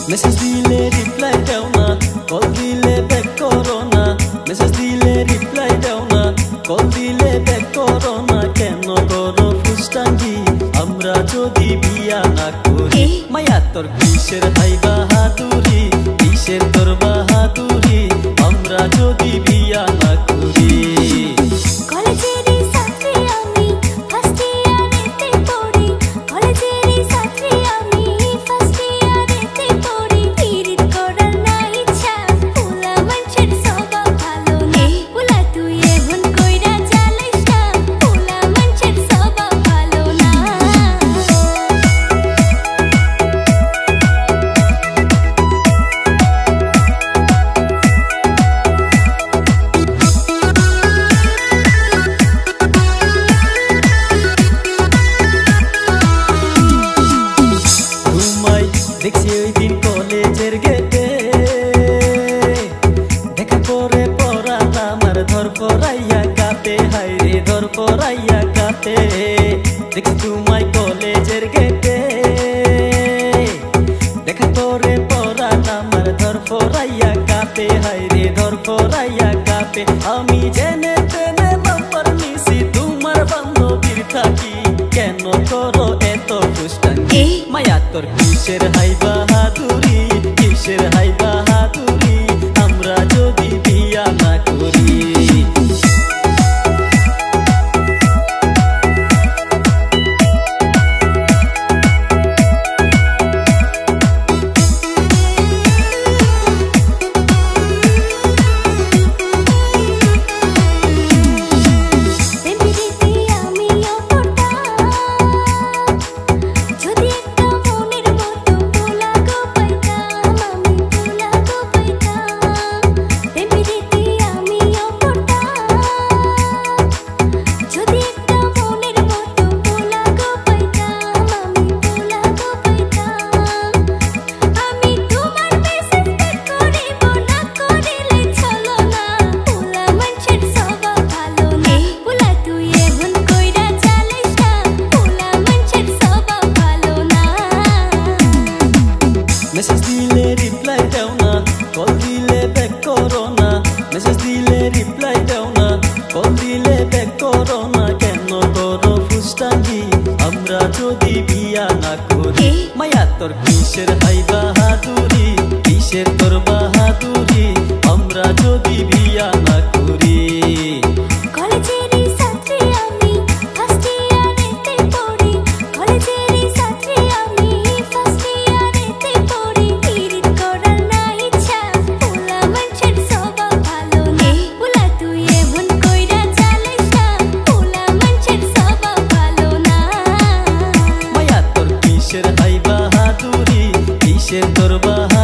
Message দিলে reply দাও না, কল দিলে ব্যাক করো না। মেসেজ দিলে রিপ্লাই দাও না, কল দিলে ব্যাক করো না। কেন করো ফুসটাঙ্গি আমরা যদি বিয়া না করি? মায়া তোর কিসের হাই বাহাদুরি, কিসের তোর বাহাদুরি আমরা যদি বিয়া না করি? দেখছি ওই দিন কলেজের গেটে, দেখা করে পড়ালাম আর ধর পড়াইয়া কাঁপে, হাই রে ধর পড়াইয়া কাঁপে। দেখছি তোমায় কলেজের গেটে, দেখা করে পড়ালাম আর ধর পড়াইয়া কাঁপে, হাই রে ধর পড়াইয়া কাঁপে। আমি জেনে জেনে নাম্বার নিছি তোমার বান্ধবীর থাকি, কেন করো এত ফুসটাঙ্গি? মায়া তোর কিসের হাই বাহাদুরি, কিসের হাই বাহাদুরি আমরা যদি বিয়া না করি? মেসেজ দিলে রিপ্লাই দাও না, কল দিলে ব্যাক করো না। মেসেজ দিলে রিপ্লাই দাও না, কল দিলে ব্যাক করো না। কেন করো ফুসটাঙ্গি আমরা যদি বিয়া না করি? মায়া তোর কিসের হাই বাহাদুরি, কিসের তোর বাহাদুরি আমরা যদি বিয়া না করি? কিসের হাই বাহাদুরি, কিসের তোর বাহাদুরি